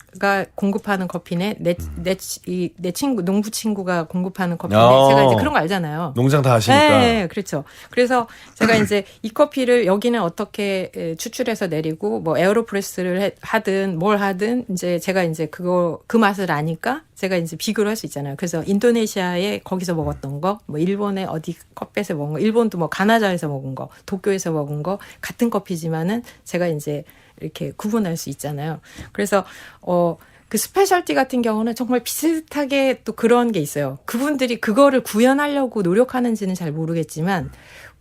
공급하는 커피네, 내 친구 농부 친구가 공급하는 커피네. 제가 이제 그런 거 알잖아요. 농장 다 하시니까. 네, 그렇죠. 그래서 제가 이제 이 커피를 여기는 어떻게 추출해서 내리고 뭐 에어로프레스를 하든 뭘 하든 이제 제가 이제 그 맛을 아니까 제가 이제 비교를 할 수 있잖아요. 그래서 인도네시아에 거기서 먹었던 거, 뭐 일본에 어디 커피에서 먹은 거, 일본도 뭐 가나자에서 먹은 거, 도쿄에서 먹은 거 같은 커피지만은 제가 이제 이렇게 구분할 수 있잖아요. 그래서 그 스페셜티 같은 경우는 정말 비슷하게 또 그런 게 있어요. 그분들이 그거를 구현하려고 노력하는지는 잘 모르겠지만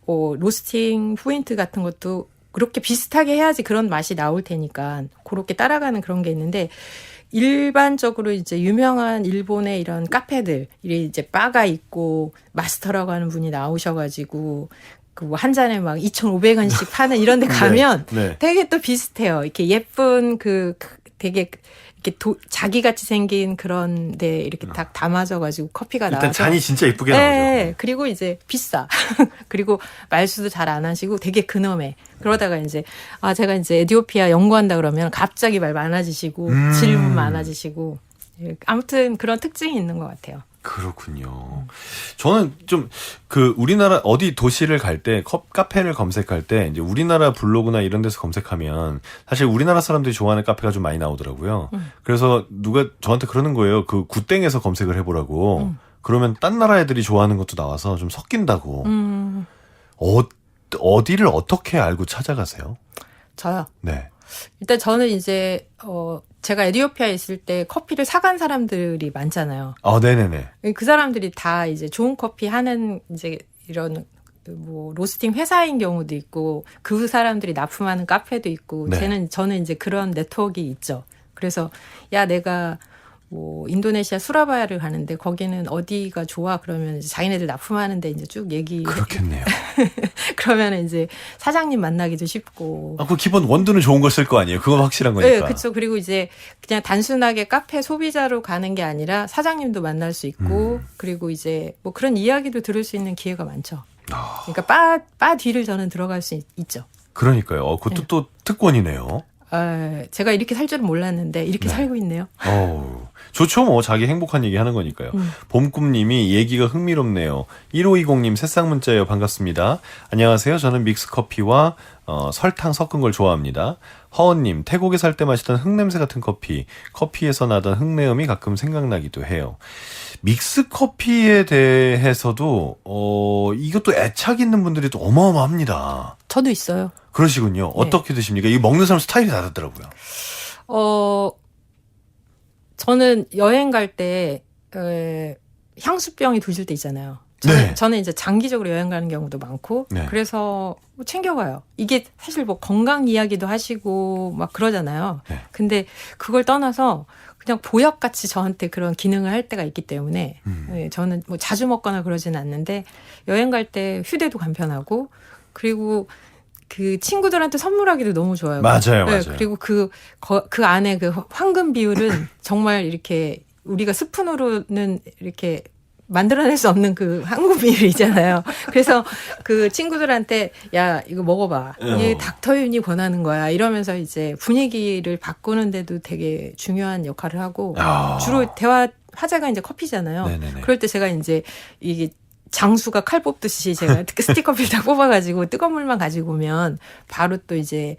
로스팅 포인트 같은 것도 그렇게 비슷하게 해야지 그런 맛이 나올 테니까 그렇게 따라가는 그런 게 있는데 일반적으로 이제 유명한 일본의 이런 카페들, 이제 바가 있고 마스터라고 하는 분이 나오셔가지고 그 뭐 한 잔에 막 2,500원씩 파는 이런 데 가면 네. 되게 또 비슷해요. 이렇게 예쁜 되게 이렇게 자기같이 생긴 그런 데 이렇게 딱 담아져가지고 커피가 일단 나와서. 잔이 진짜 이쁘게 네, 나오죠. 그리고 이제 비싸. 그리고 말수도 잘 안 하시고 되게 근엄해. 그러다가 이제 제가 이제 에티오피아 연구한다 그러면 갑자기 말 많아지시고 질문 많아지시고 아무튼 그런 특징이 있는 것 같아요. 그렇군요. 저는 좀 우리나라 어디 도시를 갈 때 카페를 검색할 때 이제 우리나라 블로그나 이런 데서 검색하면 사실 우리나라 사람들이 좋아하는 카페가 좀 많이 나오더라고요. 그래서 누가 저한테 그러는 거예요. 그 굿땡에서 검색을 해보라고. 그러면 딴 나라 애들이 좋아하는 것도 나와서 좀 섞인다고. 어디를 어떻게 알고 찾아가세요? 저요? 네. 일단 저는 이제 제가 에티오피아에 있을 때 커피를 사간 사람들이 많잖아요. 네네네. 그 사람들이 다 이제 좋은 커피 하는 이제 이런 뭐 로스팅 회사인 경우도 있고 그 사람들이 납품하는 카페도 있고 네. 저는 이제 그런 네트워크가 있죠. 그래서 내가 뭐 인도네시아 수라바야를 가는데 거기는 어디가 좋아 그러면 이제 자기네들 납품하는데 이제 쭉 얘기. 그렇겠네요. 그러면 이제 사장님 만나기도 쉽고. 그 기본 원두는 좋은 걸 쓸 거 아니에요. 그건 확실한 거니까. 네, 그렇죠. 그리고 이제 그냥 단순하게 카페 소비자로 가는 게 아니라 사장님도 만날 수 있고 그리고 이제 뭐 그런 이야기도 들을 수 있는 기회가 많죠. 그러니까 바 뒤를 저는 들어갈 수 있죠. 그러니까요. 그것도 또 특권이네요. 제가 이렇게 살 줄은 몰랐는데 이렇게 살고 있네요. 좋죠. 뭐 자기 행복한 얘기 하는 거니까요. 봄꿈님이 얘기가 흥미롭네요. 1520님 새싹 문자예요. 반갑습니다. 안녕하세요. 저는 믹스커피와 설탕 섞은 걸 좋아합니다. 허언님, 태국에 살 때 마시던 흙냄새 같은 커피에서 나던 흙내음이 가끔 생각나기도 해요. 믹스커피에 대해서도 이것도 애착 있는 분들이 또 어마어마합니다. 저도 있어요. 그러시군요. 네. 어떻게 드십니까? 이거 먹는 사람 스타일이 다르더라고요. 저는 여행 갈 때 향수병이 도질 때 있잖아요. 저는 이제 장기적으로 여행 가는 경우도 많고 그래서 챙겨가요. 이게 사실 뭐 건강 이야기도 하시고 막 그러잖아요. 근데 그걸 떠나서 그냥 보약같이 저한테 그런 기능을 할 때가 있기 때문에 저는 뭐 자주 먹거나 그러지는 않는데 여행 갈 때 휴대도 간편하고 그리고 그 친구들한테 선물하기도 너무 좋아요. 맞아요. 그리고 그 안에 그 황금 비율은 정말 이렇게 우리가 스푼으로는 이렇게 만들어낼 수 없는 그 황금 비율이잖아요. 그래서 그 친구들한테 야 이거 먹어봐. 이게 닥터윤이 권하는 거야. 이러면서 이제 분위기를 바꾸는데도 되게 중요한 역할을 하고 주로 대화 화제가 이제 커피잖아요. 네네네. 그럴 때 제가 이제 이게 장수가 칼 뽑듯이 제가 스티커피를 다 뽑아가지고 뜨거운 물만 가지고 오면 바로 또 이제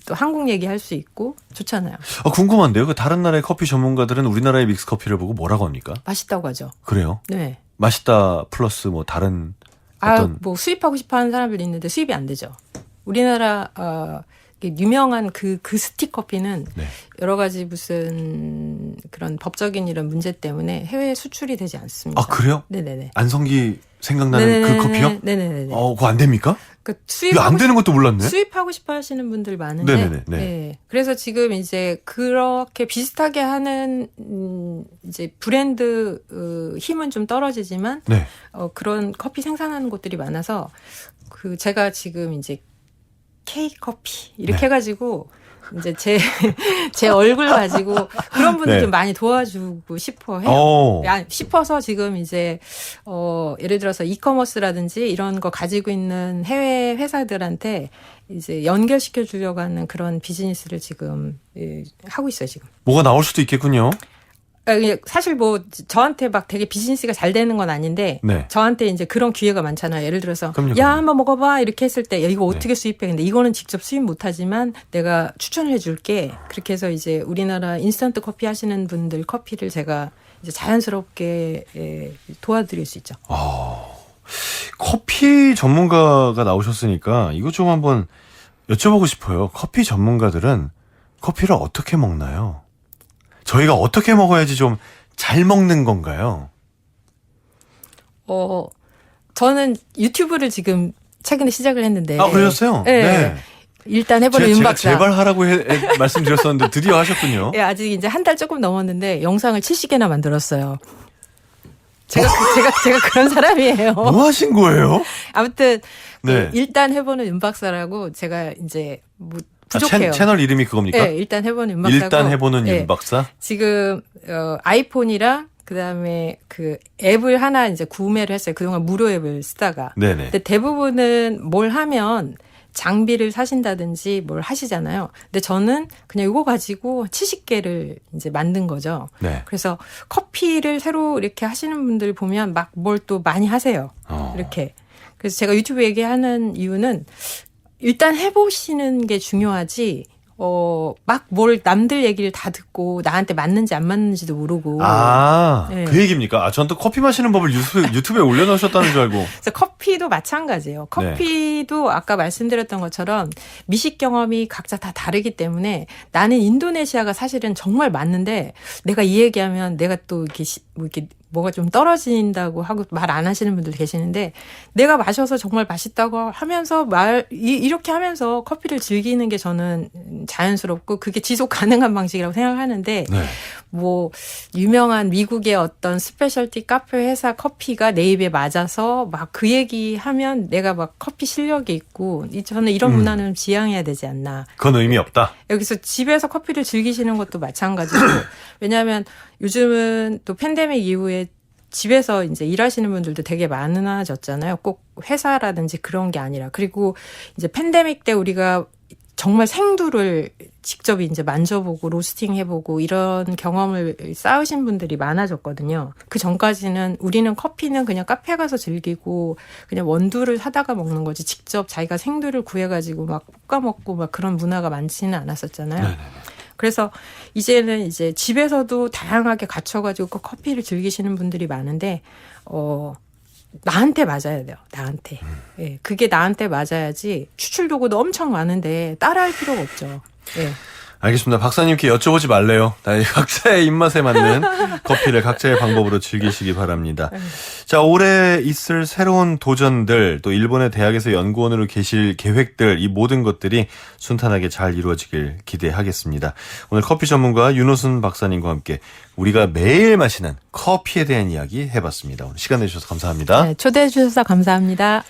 또 한국 얘기할 수 있고 좋잖아요. 궁금한데요. 그 다른 나라의 커피 전문가들은 우리나라의 믹스 커피를 보고 뭐라고 합니까? 맛있다고 하죠. 그래요? 네. 맛있다 플러스 뭐 다른 어떤 뭐 수입하고 싶어하는 사람들이 있는데 수입이 안 되죠. 우리나라 유명한 그 스틱커피는 여러 가지 무슨 그런 법적인 이런 문제 때문에 해외 수출이 되지 않습니다. 그래요? 네네네. 안성기 생각나는 그 커피요? 네네네. 그거 안 됩니까? 이거 안 되는 것도 몰랐네. 수입하고 싶어 하시는 분들 많은데. 네. 그래서 지금 이제 그렇게 비슷하게 하는 이제 브랜드 힘은 좀 떨어지지만 그런 커피 생산하는 곳들이 많아서 제가 지금 이제 K커피 이렇게 해가지고 이제 제 얼굴 가지고 그런 분들 좀 많이 도와주고 싶어 해요. 싶어서 지금 이제 예를 들어서 이커머스라든지 이런 거 가지고 있는 해외 회사들한테 이제 연결시켜 주려고 하는 그런 비즈니스를 지금 하고 있어요, 지금. 뭐가 나올 수도 있겠군요. 사실 뭐 저한테 막 되게 비즈니스가 잘 되는 건 아닌데 저한테 이제 그런 기회가 많잖아요. 예를 들어서 그럼요. 야 한번 먹어봐 이렇게 했을 때 야, 이거 어떻게 수입해? 근데 이거는 직접 수입 못하지만 내가 추천을 해줄게. 그렇게 해서 이제 우리나라 인스턴트 커피 하시는 분들 커피를 제가 이제 자연스럽게 도와드릴 수 있죠. 커피 전문가가 나오셨으니까 이거 좀 한번 여쭤보고 싶어요. 커피 전문가들은 커피를 어떻게 먹나요? 저희가 어떻게 먹어야지 좀 잘 먹는 건가요? 저는 유튜브를 지금 최근에 시작을 했는데. 아, 그러셨어요? 네. 일단 해보는 제가 윤박사. 제발 하라고 말씀드렸었는데 드디어 하셨군요. 예, 아직 이제 한 달 조금 넘었는데 영상을 70개나 만들었어요. 제가 그런 사람이에요. 뭐 하신 거예요? 아무튼 네. 일단 해보는 윤박사라고 제가 이제 뭐 부족해요. 채널 이름이 그겁니까? 네, 일단 해보는 윤박사고. 일단 해보는 네, 윤박사? 지금 아이폰이랑 그다음에 그 앱을 하나 이제 구매를 했어요. 그동안 무료 앱을 쓰다가. 네네. 근데 대부분은 뭘 하면 장비를 사신다든지 뭘 하시잖아요. 근데 저는 그냥 이거 가지고 70개를 이제 만든 거죠. 네. 그래서 커피를 새로 이렇게 하시는 분들 보면 막 뭘 또 많이 하세요. 이렇게. 그래서 제가 유튜브 얘기하는 이유는 일단 해보시는 게 중요하지, 막 뭘 남들 얘기를 다 듣고 나한테 맞는지 안 맞는지도 모르고. 네. 그 얘기입니까? 전 또 커피 마시는 법을 유튜브에 올려놓으셨다는 줄 알고. 그래서 커피도 마찬가지예요. 커피도 아까 말씀드렸던 것처럼 미식 경험이 각자 다 다르기 때문에 나는 인도네시아가 사실은 정말 맞는데 내가 이 얘기하면 내가 또 이렇게 뭐가 좀 떨어진다고 하고 말 안 하시는 분들 계시는데 내가 마셔서 정말 맛있다고 하면서 이렇게 하면서 커피를 즐기는 게 저는 자연스럽고 그게 지속 가능한 방식이라고 생각하는데 네. 뭐 유명한 미국의 어떤 스페셜티 카페 회사 커피가 내 입에 맞아서 막 그 얘기하면 내가 막 커피 실력이 있고 저는 이런 문화는 좀 지양해야 되지 않나. 그건 의미 없다. 여기서 집에서 커피를 즐기시는 것도 마찬가지고 왜냐하면 요즘은 또 팬데믹 이후에 집에서 이제 일하시는 분들도 되게 많아졌잖아요. 꼭 회사라든지 그런 게 아니라. 그리고 이제 팬데믹 때 우리가 정말 생두를 직접 이제 만져보고 로스팅 해보고 이런 경험을 쌓으신 분들이 많아졌거든요. 그 전까지는 우리는 커피는 그냥 카페 가서 즐기고 그냥 원두를 사다가 먹는 거지 직접 자기가 생두를 구해가지고 막 볶아 먹고 막 그런 문화가 많지는 않았었잖아요. 네네. 그래서 이제는 이제 집에서도 다양하게 갖춰가지고 커피를 즐기시는 분들이 많은데, 나한테 맞아야 돼요. 나한테. 예, 그게 나한테 맞아야지 추출 도구도 엄청 많은데 따라할 필요가 없죠. 예. 알겠습니다. 박사님께 여쭤보지 말래요. 각자의 입맛에 맞는 커피를 각자의 방법으로 즐기시기 바랍니다. 자, 올해 있을 새로운 도전들, 또 일본의 대학에서 연구원으로 계실 계획들, 이 모든 것들이 순탄하게 잘 이루어지길 기대하겠습니다. 오늘 커피 전문가 윤호순 박사님과 함께 우리가 매일 마시는 커피에 대한 이야기 해봤습니다. 오늘 시간 내주셔서 감사합니다. 네, 초대해 주셔서 감사합니다.